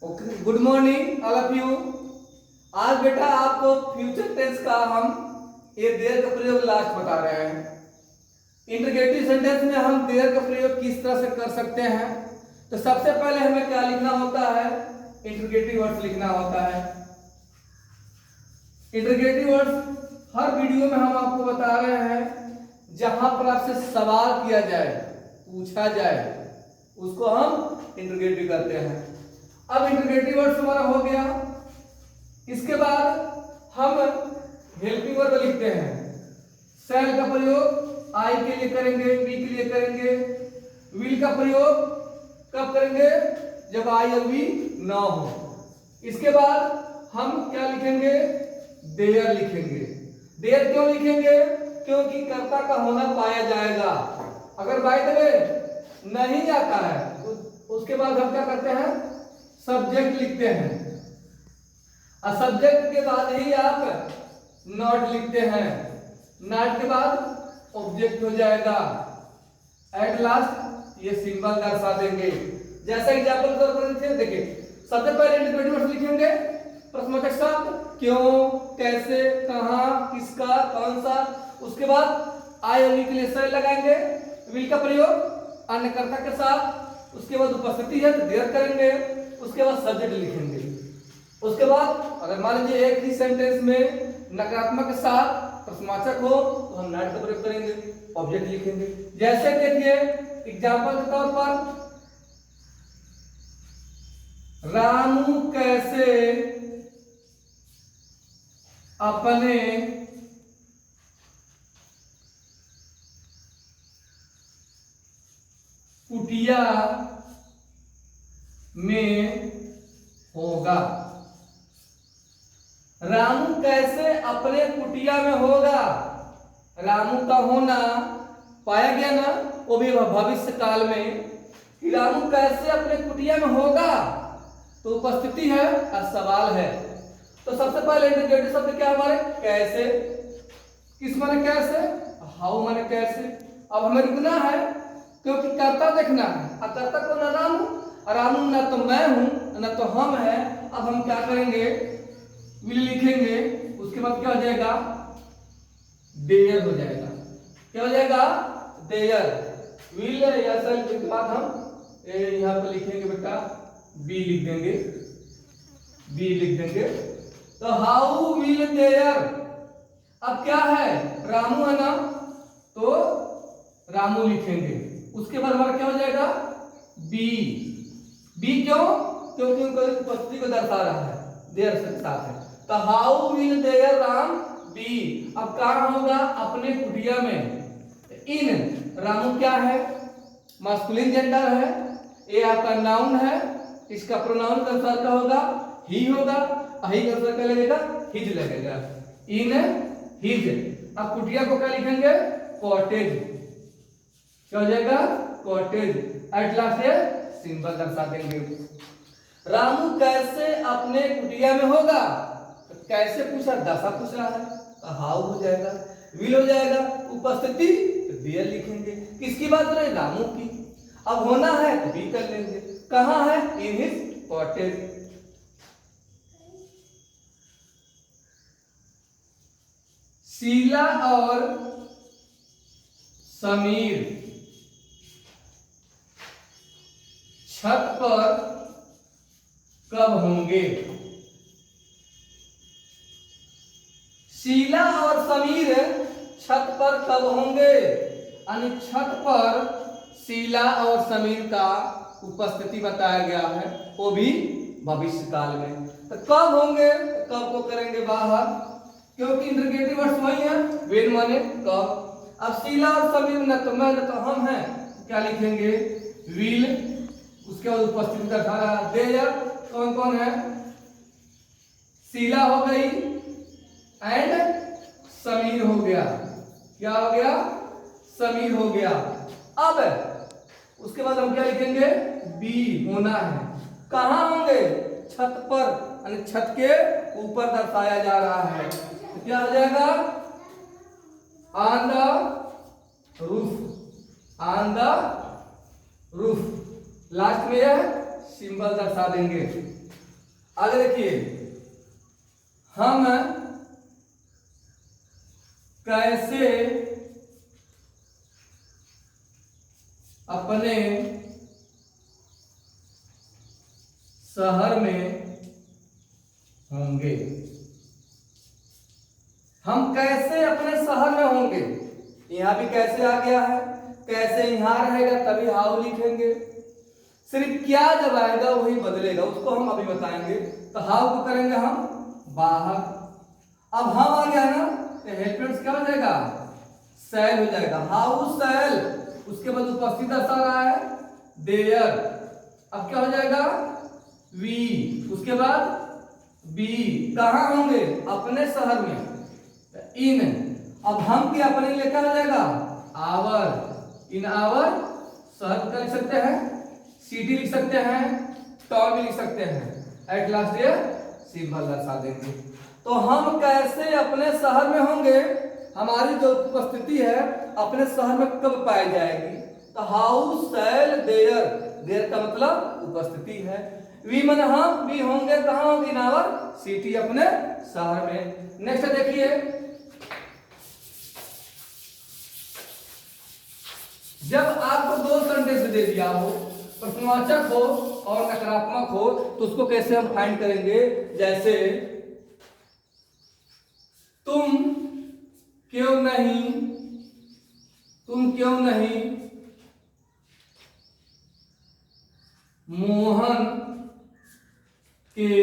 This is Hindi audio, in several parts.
Okay, good morning all of you. आज बेटा आपको फ्यूचर टेंस का हम ये देयर का प्रयोग लास्ट बता रहे हैं। इंटरगेटिव सेंटेंस में हम देयर का प्रयोग किस तरह से कर सकते हैं। तो सबसे पहले हमें क्या लिखना होता है, इंटरगेटिव वर्ड्स लिखना होता है। इंटरगेटिव वर्ड्स हर वीडियो में हम आपको बता रहे हैं, जहां पर आपसे सवाल किया जाए, पूछा जाए, उसको हम इंटरगेटिव करते हैं। अब इंटरगेटिव वर्ड्स हमारा हो गया। इसके बाद हम हेल्पिंग वर्ब लिखते हैं। शैल का प्रयोग आई के लिए करेंगे, वी के लिए करेंगे। विल का प्रयोग कब करेंगे, जब आई और वी ना हो। इसके बाद हम क्या लिखेंगे, देयर लिखेंगे। देयर क्यों लिखेंगे, क्योंकि कर्ता का होना पाया जाएगा। अगर बाय द वे नहीं आता है तो उसके बाद हम क्या करते हैं, सब्जेक्ट लिखते हैं। और सब्जेक्ट के बाद ही आप नॉट लिखते हैं। नॉट के बाद ऑब्जेक्ट हो जाएगा। एट लास्ट ये सिंबल दर्शा देंगे। जैसा एग्जांपल के तौर पर देखिए, सबसे पहले इंटरगेटिव वर्ड्स लिखेंगे प्रश्नवाचक शब्द, क्यों, कैसे, कहां, किसका, कौन सा। उसके बाद आई और वी के लिए शैल लगाएंगे। विल का प्रयोग अन्य कर्ता के साथ। उसके बाद उपस्थिति है तो देयर करेंगे। उसके बाद सब्जेक्ट लिखेंगे। उसके बाद अगर मान लीजिए एक ही सेंटेंस में नकारात्मक के साथ प्रश्नवाचक हो तो हम नॉट का प्रयोग करेंगे, ऑब्जेक्ट लिखेंगे। जैसे देखिए एग्जांपल के तौर पर, रामू कैसे अपने कुटिया में होगा। रामू कैसे अपने कुटिया में होगा। रामू का होना पाया गया ना, वो भी भविष्य काल में, कि रामू कैसे अपने कुटिया में होगा। तो उपस्थिति है और सवाल है। तो सबसे पहले इंटरगेटिव शब्द क्या हमारे, कैसे। किस माने कैसे, हाउ माने कैसे। अब हमें रुकना है क्योंकि कर्ता देखना है। अब कर्ता को ना रामू, रामू ना तो मैं हूं ना तो हम है। अब हम क्या करेंगे, विल लिखेंगे। उसके बाद क्या हो जाएगा, देयर हो जाएगा। क्या हो जाएगा, देयर। विल या शैल के बाद हम यहां पर लिखेंगे बेटा, बी लिख देंगे, बी लिख देंगे। तो हाउ विल देयर। अब क्या है, रामू है ना, तो रामू लिखेंगे। उसके बाद हमारा क्या हो जाएगा, बी। बी क्यों, क्योंकि उनको उपस्थिति को दर्शा रहा है, देयर से साथ है। तो how will there Ram be. अब कहां होगा, अपने कुटिया में। इन रामू क्या है, मास्कुलिन जेंडर है, ये आपका नाउन है। इसका प्रोनाउन का अनुसार क्या होगा, ही होगा। ही का अनुसार क्या लगेगा, हिज लगेगा। In his. अब कुटिया को क्या लिखेंगे, कॉटेज। क्या हो जाएगा, कॉटेज। एट लास्ट ये सिंबल दर्शा देंगे। रामू कैसे अपने कुटिया में होगा। तो कैसे पूछा, दशा पूछ रहा है, तो हाउ हो जाएगा। विल हो जाएगा, उपस्थिति तो देयर लिखेंगे। किसकी बात रहे, रामू की। अब होना है तो भी कर लेंगे। कहां है, इन हिज कॉटेज। शीला और समीर छत पर कब होंगे। शीला और समीर छत पर कब होंगे, यानी छत पर शीला और समीर का उपस्थिति बताया गया है, वो भी भविष्य काल में। तो कब होंगे, कब को करेंगे बाहर, क्योंकि इंटरगेटिव वर्ड्स वही है, वेन माने कब। अब शीला और समीर न तो मैं न तो हम हैं, क्या लिखेंगे, विल। उसके बाद उपस्थिति का धारा देयर। कौन कौन है, शीला हो गई एंड समीर हो गया। क्या हो गया, समीर हो गया। अब उसके बाद हम क्या लिखेंगे, बी होना है। कहां होंगे, छत पर, यानी छत के ऊपर दर्शाया जा रहा है। तो क्या हो जाएगा, on the roof, on the roof. Last में यह सिंबल दर्शा देंगे। आगे देखिए, हम कैसे अपने शहर में होंगे। हम कैसे अपने शहर में होंगे, यहां भी कैसे आ गया है, कैसे यहां रहेगा तभी हाउ लिखेंगे। सिर्फ क्या जब आएगा वही बदलेगा, उसको हम अभी बताएंगे। तो हाउ को करेंगे हम बाहर। अब हम आ गया ना, तो हेल्पेंस क्या हो जाएगा, सेल हो जाएगा। हाउ सेल, उसके बाद उपस्थित दर्शा रहा है देयर, अब क्या हो जाएगा वी, उसके बाद बी। कहां होंगे, अपने शहर में, इन। अब हम क्या अपने लिए क्या हो जाएगा आवर, इन आवर शहर का लिख सकते हैं, सिटी लिख सकते हैं, टाउन भी लिख सकते हैं, एट लास्ट ये सिंबल दर्शा देंगे। तो हम कैसे अपने शहर में होंगे, हमारी जो उपस्थिति है अपने शहर में कब पाई जाएगी। तो हाउ शैल देयर, देयर का मतलब उपस्थिति है। वी मन हम, वी होंगे कहां होंगे, इन आवर सिटी, अपने शहर में। नेक्स्ट देखिए, जब आपको दो सेंटेंस दे दिया हो, प्रश्नवाचक हो और नकारात्मक हो, तो उसको कैसे हम फाइंड करेंगे। जैसे तुम क्यों नहीं, तुम क्यों नहीं मोहन के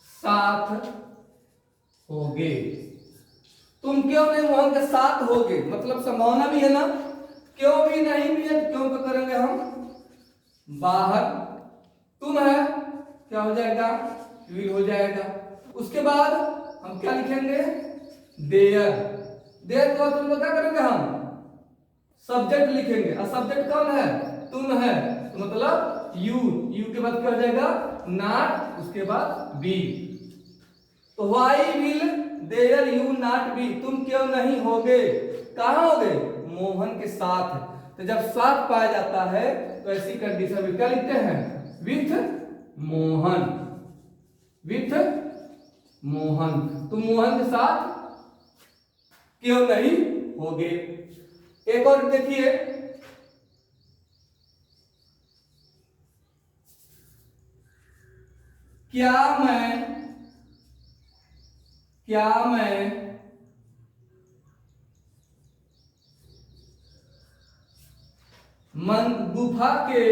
साथ होगे। तुम क्यों नहीं मोहन के साथ होगे, मतलब संभावना भी है ना, क्यों भी नहीं भी है, क्यों को करेंगे हम बाहर। तुम है क्या हो जाएगा, विल हो जाएगा। उसके बाद हम क्या लिखेंगे देयर, देयर को तुम क्या करेंगे हम सब्जेक्ट लिखेंगे, और सब्जेक्ट कौन है, तुम है, तो मतलब यू, यू के बाद क्या हो जाएगा नॉट, उसके बाद बी। तो why will there you not be, तुम क्यों नहीं होगे, कहां होगे मोहन के साथ। तो जब साथ पाया जाता है तो ऐसी कंडीशन में क्या लिखते हैं विथ मोहन, विथ मोहन, तुम मोहन के साथ क्यों नहीं होगे। एक और देखिए, क्या मैं गुफा के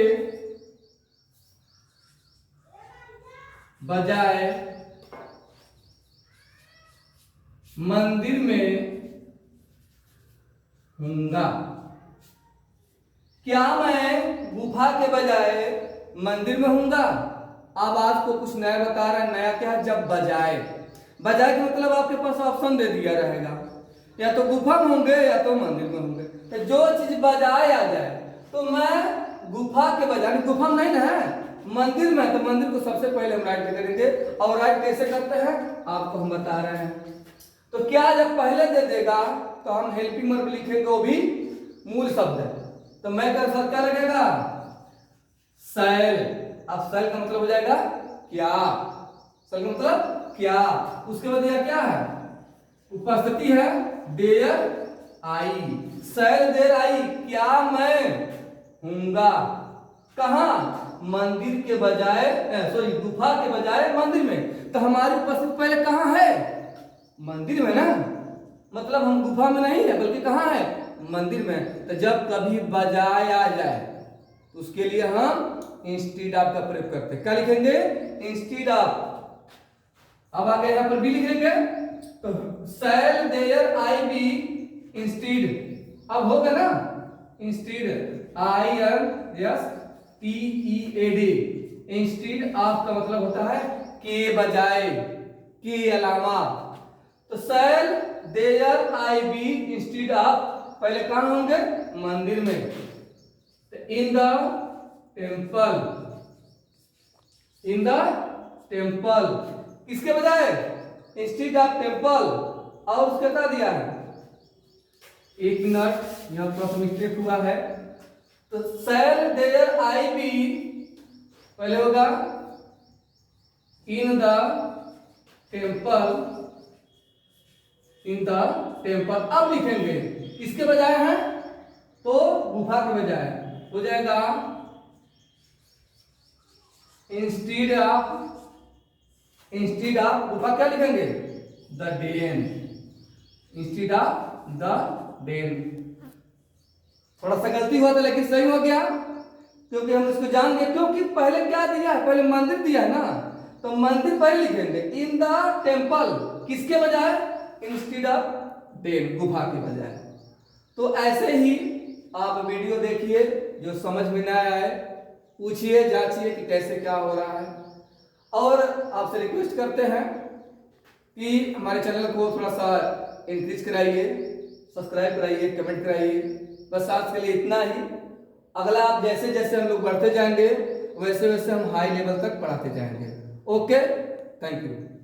बजाय मंदिर में हूंगा। क्या मैं गुफा के बजाय मंदिर में हूंगा। अब आपको कुछ नया बता रहा है, नया क्या, जब बजाय, बजाय का मतलब आपके पास ऑप्शन दे दिया रहेगा, या तो गुफा में होंगे या तो मंदिर में होंगे। तो जो चीज बजाय आ जाए, तो मैं गुफा के बजाय, गुफा में नहीं ना है, मंदिर में, तो मंदिर को सबसे पहले हम राइट करेंगे। और राइट कैसे करते हैं आपको हम बता रहे हैं। तो क्या जब पहले दे देगा तो हम हेल्पिंग वर्ब लिखेंगे, वो भी मूल शब्द है। तो मैं का साथ क्या लगेगा सेल। अब सेल का मतलब हो जाएगा क्या, सेल का मतलब क्या। उसके बाद यह क्या है उपस्थिति है there I, shall there I, क्या मैं हूंगा कहां मंदिर के बजाय, सॉरी गुफा के बजाय मंदिर में। तो हमारी उपस्थिति पहले कहां है मंदिर में ना, मतलब हम गुफा में नहीं है बल्कि कहां है मंदिर में। तो जब कभी बजाय आ जाए तो उसके लिए हम इंस्टीड ऑफ का प्रयोग करते हैं, क्या लिखेंगे इंस्टीड ऑफ। अब आगे यहां पर बी लिख देंगे, तो shall there I be instead, अब होगा ना instead, I N S T E A D, instead of का मतलब होता है के बजाय, के अलावा। तो shall there I be instead of, पहले कहां होंगे मंदिर में, in the temple, in the temple, किसके बजाय इंस्टीड ऑफ टेम्पल। और उसके बता दिया है एक मिनट, यहां थोड़ा मिस्टेक हुआ है। तो सेल देयर आई बी पहले होगा इन the temple, in the temple. अब लिखेंगे किसके बजाय है, तो गुफा के बजाय हो जाएगा इंस्टीड ऑफ गुफा क्या लिखेंगे, the den, instead of the den. थोड़ा सा गलती हुआ था लेकिन सही हो गया, क्योंकि हम इसको जान गए। क्योंकि पहले क्या दिया है, पहले मंदिर दिया है ना, तो मंदिर पहले लिखेंगे। इन द टेम्पल किसके बजाय, इंस्टीड ऑफ डेन, गुफा के बजाय। तो ऐसे ही आप वीडियो देखिए, जो समझ में ना आए पूछिए, जांचिए कि कैसे क्या हो रहा है। और आपसे रिक्वेस्ट करते हैं कि हमारे चैनल को थोड़ा सा इंक्रीज कराइए, सब्सक्राइब कराइए, कमेंट कराइए। बस आज के लिए इतना ही। अगला आप जैसे जैसे हम लोग बढ़ते जाएंगे वैसे वैसे हम हाई लेवल तक पढ़ाते जाएंगे। Okay, thank you.